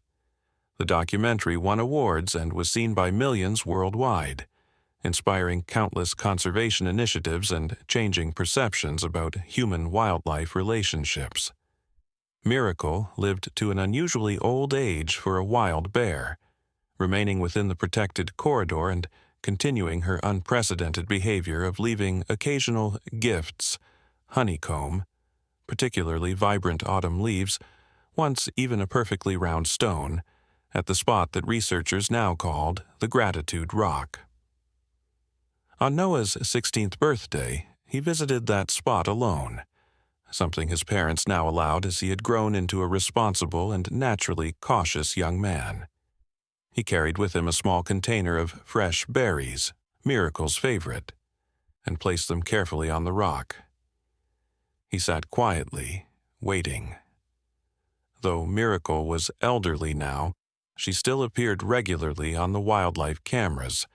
The documentary won awards and was seen by millions worldwide, inspiring countless conservation initiatives and changing perceptions about human-wildlife relationships. Miracle lived to an unusually old age for a wild bear, remaining within the protected corridor and continuing her unprecedented behavior of leaving occasional gifts, honeycomb, particularly vibrant autumn leaves, once even a perfectly round stone, at the spot that researchers now called the Gratitude Rock. On Noah's 16th birthday, he visited that spot alone, something his parents now allowed as he had grown into a responsible and naturally cautious young man. He carried with him a small container of fresh berries, Miracle's favorite, and placed them carefully on the rock. He sat quietly, waiting. Though Miracle was elderly now, she still appeared regularly on the wildlife cameras,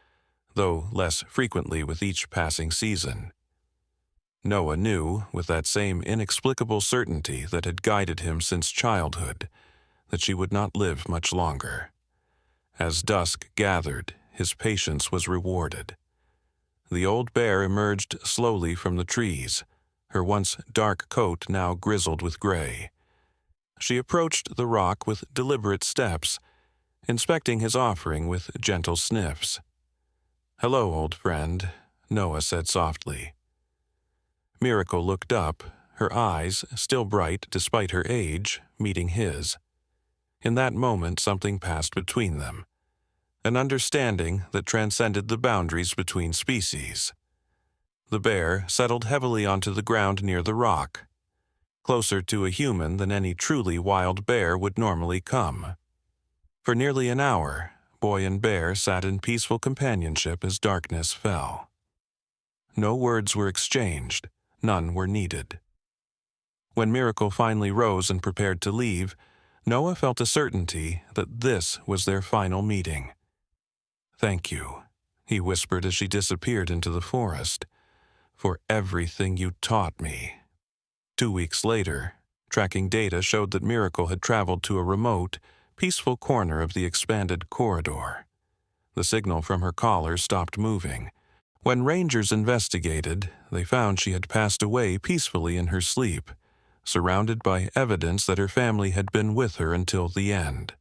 though less frequently with each passing season. Noah knew, with that same inexplicable certainty that had guided him since childhood, that she would not live much longer. As dusk gathered, his patience was rewarded. The old bear emerged slowly from the trees, her once dark coat now grizzled with gray. She approached the rock with deliberate steps, inspecting his offering with gentle sniffs. "Hello, old friend," Noah said softly. Miracle looked up, her eyes, still bright despite her age, meeting his. In that moment something passed between them, an understanding that transcended the boundaries between species. The bear settled heavily onto the ground near the rock, closer to a human than any truly wild bear would normally come. For nearly an hour, boy and bear sat in peaceful companionship as darkness fell. No words were exchanged, none were needed. When Miracle finally rose and prepared to leave, Noah felt a certainty that this was their final meeting. "Thank you," he whispered as she disappeared into the forest, "for everything you taught me." 2 weeks later, tracking data showed that Miracle had traveled to a remote, peaceful corner of the expanded corridor. The signal from her collar stopped moving. When rangers investigated, they found she had passed away peacefully in her sleep, surrounded by evidence that her family had been with her until the end.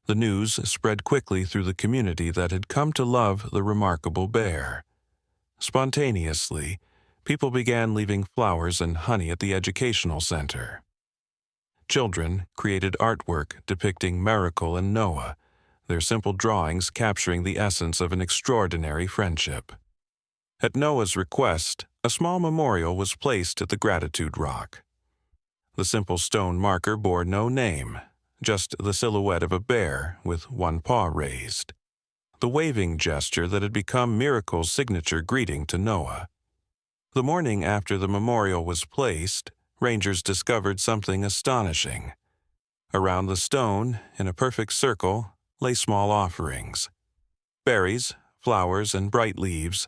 The news spread quickly through the community that had come to love the remarkable bear. Spontaneously, people began leaving flowers and honey at the educational center. Children created artwork depicting Miracle and Noah, their simple drawings capturing the essence of an extraordinary friendship. At Noah's request, a small memorial was placed at the Gratitude Rock. The simple stone marker bore no name, just the silhouette of a bear with one paw raised, the waving gesture that had become Miracle's signature greeting to Noah. The morning after the memorial was placed, rangers discovered something astonishing. Around the stone, in a perfect circle, lay small offerings. Berries, flowers, and bright leaves,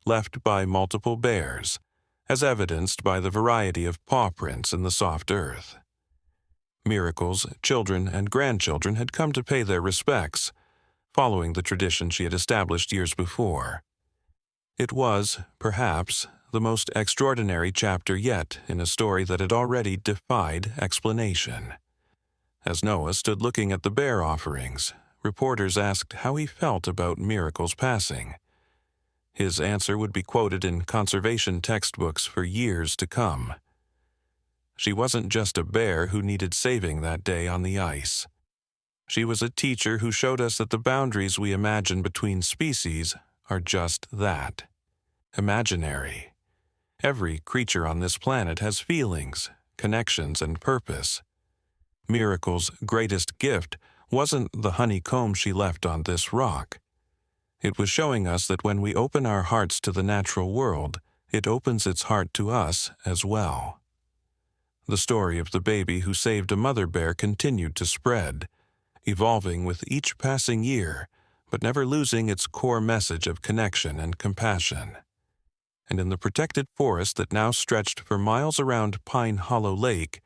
left by multiple bears, as evidenced by the variety of paw prints in the soft earth. Miracle's children and grandchildren had come to pay their respects, following the tradition she had established years before. It was, perhaps, the most extraordinary chapter yet in a story that had already defied explanation. As Noah stood looking at the bear offerings, reporters asked how he felt about Miracle's passing. His answer would be quoted in conservation textbooks for years to come. She wasn't just a bear who needed saving that day on the ice. She was a teacher who showed us that the boundaries we imagine between species are just that, imaginary. Every creature on this planet has feelings, connections, and purpose. Miracle's greatest gift wasn't the honeycomb she left on this rock. It was showing us that when we open our hearts to the natural world, it opens its heart to us as well. The story of the baby who saved a mother bear continued to spread, evolving with each passing year, but never losing its core message of connection and compassion. And in the protected forest that now stretched for miles around Pine Hollow Lake,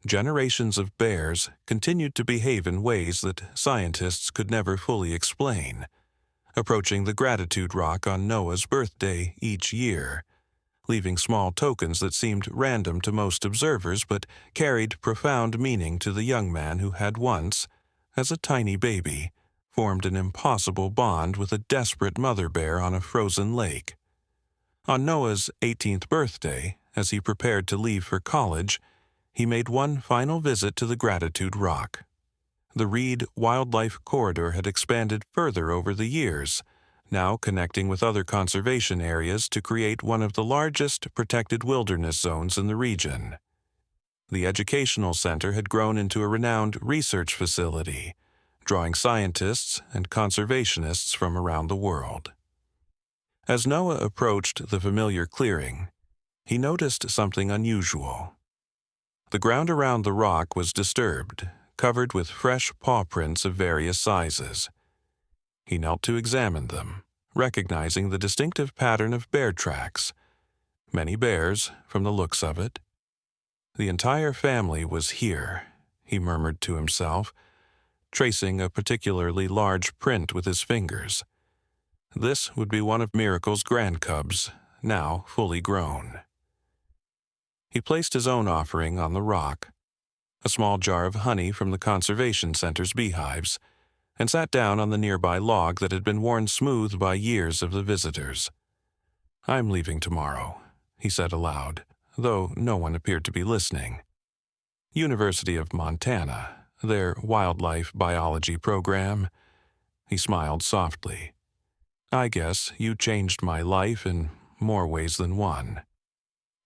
generations of bears continued to behave in ways that scientists could never fully explain, approaching the Gratitude Rock on Noah's birthday each year, leaving small tokens that seemed random to most observers but carried profound meaning to the young man who had once, as a tiny baby, formed an impossible bond with a desperate mother bear on a frozen lake. On Noah's 18th birthday, as he prepared to leave for college, he made one final visit to the Gratitude Rock. The Reed Wildlife Corridor had expanded further over the years, now connecting with other conservation areas to create one of the largest protected wilderness zones in the region. The educational center had grown into a renowned research facility, drawing scientists and conservationists from around the world. As Noah approached the familiar clearing, he noticed something unusual. The ground around the rock was disturbed, covered with fresh paw prints of various sizes. He knelt to examine them, recognizing the distinctive pattern of bear tracks. Many bears, from the looks of it. The entire family was here, he murmured to himself, tracing a particularly large print with his fingers. This would be one of Miracle's grand cubs, now fully grown. He placed his own offering on the rock, a small jar of honey from the Conservation Center's beehives, and sat down on the nearby log that had been worn smooth by years of the visitors. "I'm leaving tomorrow," he said aloud, though no one appeared to be listening. "University of Montana, their wildlife biology program." He smiled softly. "I guess you changed my life in more ways than one."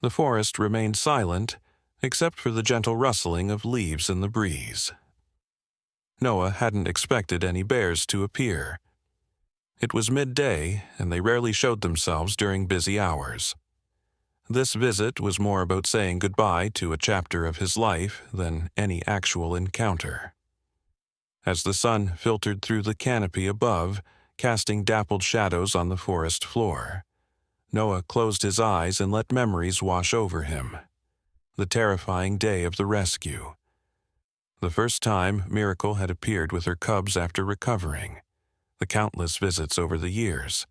The forest remained silent, except for the gentle rustling of leaves in the breeze. Noah hadn't expected any bears to appear. It was midday, and they rarely showed themselves during busy hours. This visit was more about saying goodbye to a chapter of his life than any actual encounter. As the sun filtered through the canopy above, casting dappled shadows on the forest floor, Noah closed his eyes and let memories wash over him. The terrifying day of the rescue. The first time Miracle had appeared with her cubs after recovering. The countless visits over the years.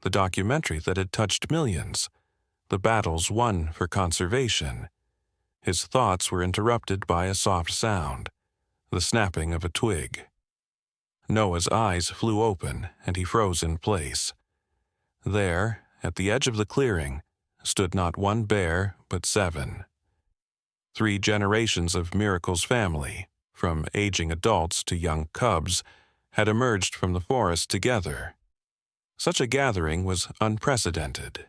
The documentary that had touched millions. The battles won for conservation. His thoughts were interrupted by a soft sound. The snapping of a twig. Noah's eyes flew open and he froze in place. There, at the edge of the clearing, stood not one bear, but 7. 3 generations of Miracle's family, from aging adults to young cubs, had emerged from the forest together. Such a gathering was unprecedented.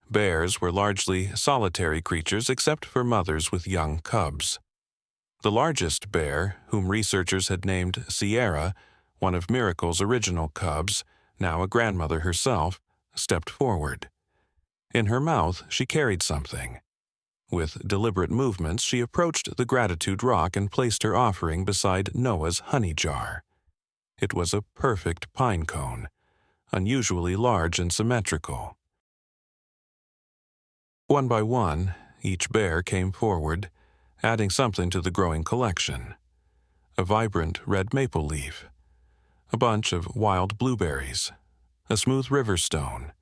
Bears were largely solitary creatures except for mothers with young cubs. The largest bear, whom researchers had named Sierra, one of Miracle's original cubs, now a grandmother herself, stepped forward. In her mouth she carried something. With deliberate movements, she approached the Gratitude Rock and placed her offering beside Noah's honey jar. It was a perfect pine cone, unusually large and symmetrical. One by one, each bear came forward, adding something to the growing collection. A vibrant red maple leaf, a bunch of wild blueberries, a smooth river stone,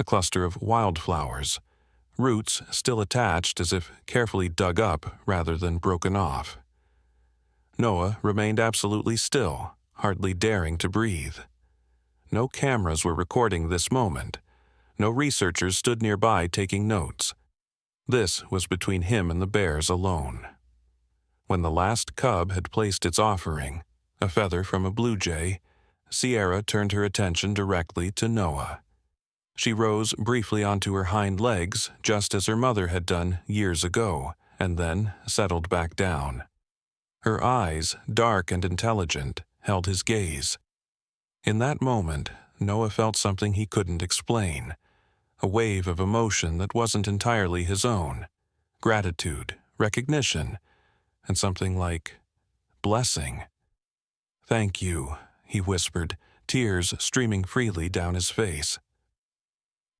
a cluster of wildflowers, roots still attached as if carefully dug up rather than broken off. Noah remained absolutely still, hardly daring to breathe. No cameras were recording this moment. No researchers stood nearby taking notes. This was between him and the bears alone. When the last cub had placed its offering, a feather from a blue jay, Sierra turned her attention directly to Noah. She rose briefly onto her hind legs, just as her mother had done years ago, and then settled back down. Her eyes, dark and intelligent, held his gaze. In that moment, Noah felt something he couldn't explain, a wave of emotion that wasn't entirely his own, gratitude, recognition, and something like blessing. "Thank you," he whispered, tears streaming freely down his face.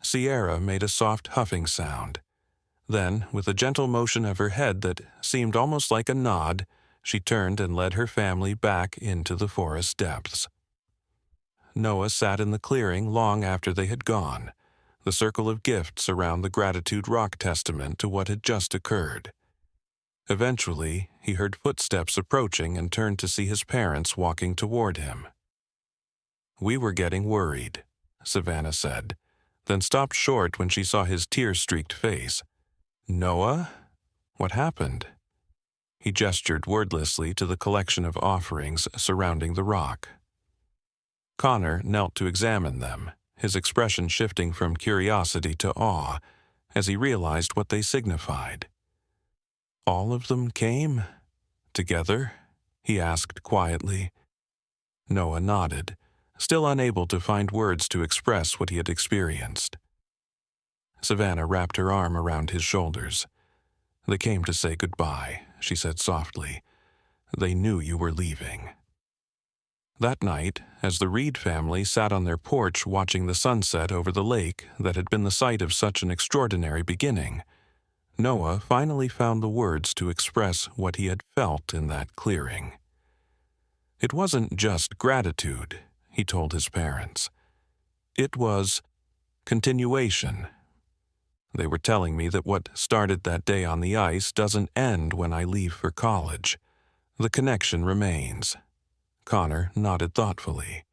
Sierra made a soft huffing sound. Then, with a gentle motion of her head that seemed almost like a nod, she turned and led her family back into the forest depths. Noah sat in the clearing long after they had gone, the circle of gifts around the Gratitude Rock testament to what had just occurred. Eventually, he heard footsteps approaching and turned to see his parents walking toward him. "We were getting worried," Savannah said, then stopped short when she saw his tear-streaked face. "Noah? What happened?" He gestured wordlessly to the collection of offerings surrounding the rock. Connor knelt to examine them, his expression shifting from curiosity to awe as he realized what they signified. "All of them came? Together?" he asked quietly. Noah nodded, still unable to find words to express what he had experienced. Savannah wrapped her arm around his shoulders. "They came to say goodbye," she said softly. "They knew you were leaving." That night, as the Reed family sat on their porch watching the sunset over the lake that had been the site of such an extraordinary beginning, Noah finally found the words to express what he had felt in that clearing. It wasn't just gratitude, he told his parents. It was continuation. "They were telling me that what started that day on the ice doesn't end when I leave for college. The connection remains." Connor nodded thoughtfully.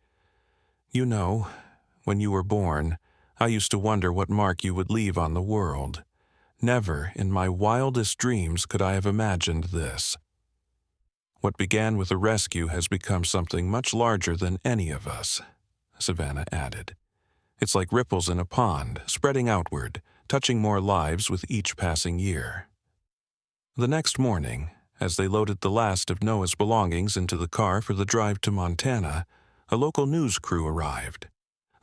"You know, when you were born, I used to wonder what mark you would leave on the world. Never in my wildest dreams could I have imagined this. What began with a rescue has become something much larger than any of us," Savannah added. "It's like ripples in a pond, spreading outward, touching more lives with each passing year." The next morning, as they loaded the last of Noah's belongings into the car for the drive to Montana, a local news crew arrived.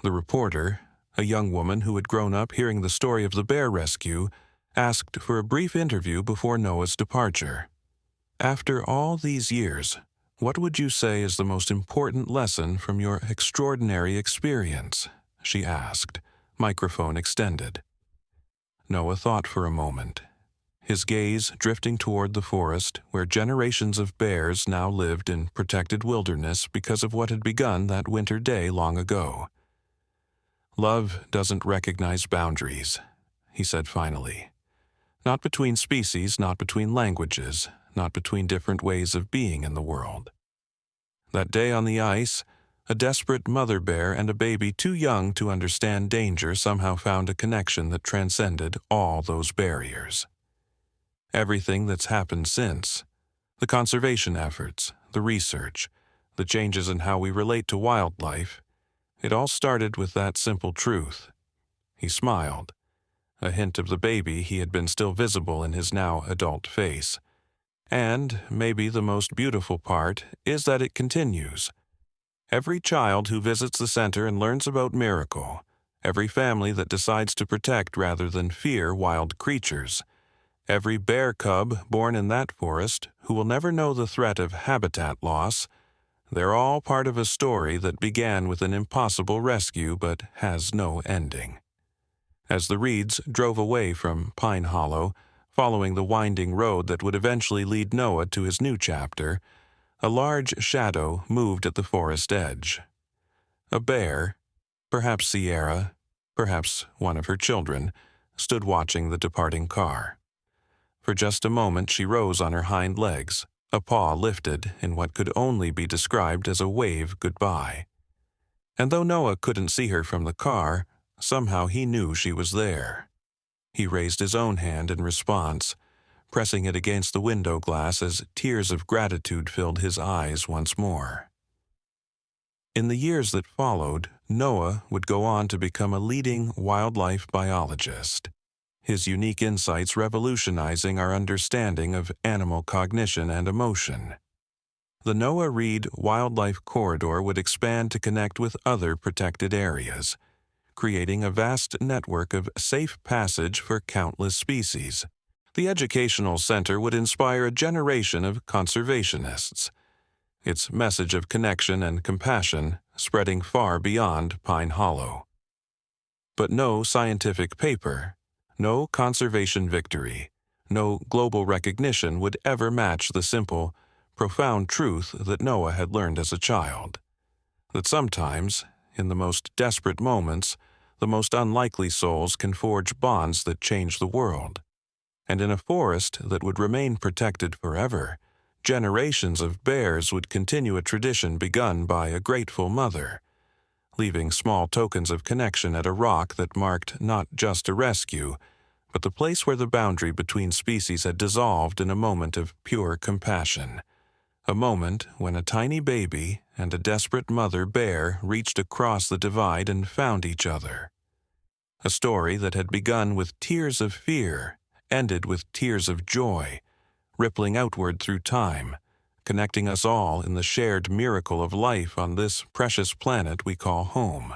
The reporter, a young woman who had grown up hearing the story of the bear rescue, asked for a brief interview before Noah's departure. "After all these years, what would you say is the most important lesson from your extraordinary experience?" she asked, microphone extended. Noah thought for a moment, his gaze drifting toward the forest where generations of bears now lived in protected wilderness because of what had begun that winter day long ago. "Love doesn't recognize boundaries," he said finally. "Not between species, not between languages, not between different ways of being in the world." That day on the ice, a desperate mother bear and a baby too young to understand danger somehow found a connection that transcended all those barriers. Everything that's happened since, the conservation efforts, the research, the changes in how we relate to wildlife, it all started with that simple truth. He smiled. A hint of the baby he had been still visible in his now adult face. And maybe the most beautiful part is that it continues. Every child who visits the center and learns about Miracle, every family that decides to protect rather than fear wild creatures, every bear cub born in that forest who will never know the threat of habitat loss, they're all part of a story that began with an impossible rescue but has no ending. As the Reeds drove away from Pine Hollow, following the winding road that would eventually lead Noah to his new chapter, a large shadow moved at the forest edge. A bear, perhaps Sierra, perhaps one of her children, stood watching the departing car. For just a moment she rose on her hind legs, a paw lifted in what could only be described as a wave goodbye. And though Noah couldn't see her from the car, somehow he knew she was there. He raised his own hand in response, pressing it against the window glass as tears of gratitude filled his eyes once more. In the years that followed, Noah would go on to become a leading wildlife biologist, his unique insights revolutionizing our understanding of animal cognition and emotion. The Noah Reed Wildlife Corridor would expand to connect with other protected areas, creating a vast network of safe passage for countless species. The Educational Center would inspire a generation of conservationists, its message of connection and compassion spreading far beyond Pine Hollow. But no scientific paper, no conservation victory, no global recognition would ever match the simple, profound truth that Noah had learned as a child. That sometimes, in the most desperate moments, the most unlikely souls can forge bonds that change the world. And in a forest that would remain protected forever, generations of bears would continue a tradition begun by a grateful mother, leaving small tokens of connection at a rock that marked not just a rescue, but the place where the boundary between species had dissolved in a moment of pure compassion. A moment when a tiny baby and a desperate mother bear reached across the divide and found each other. A story that had begun with tears of fear, ended with tears of joy, rippling outward through time, connecting us all in the shared miracle of life on this precious planet we call home.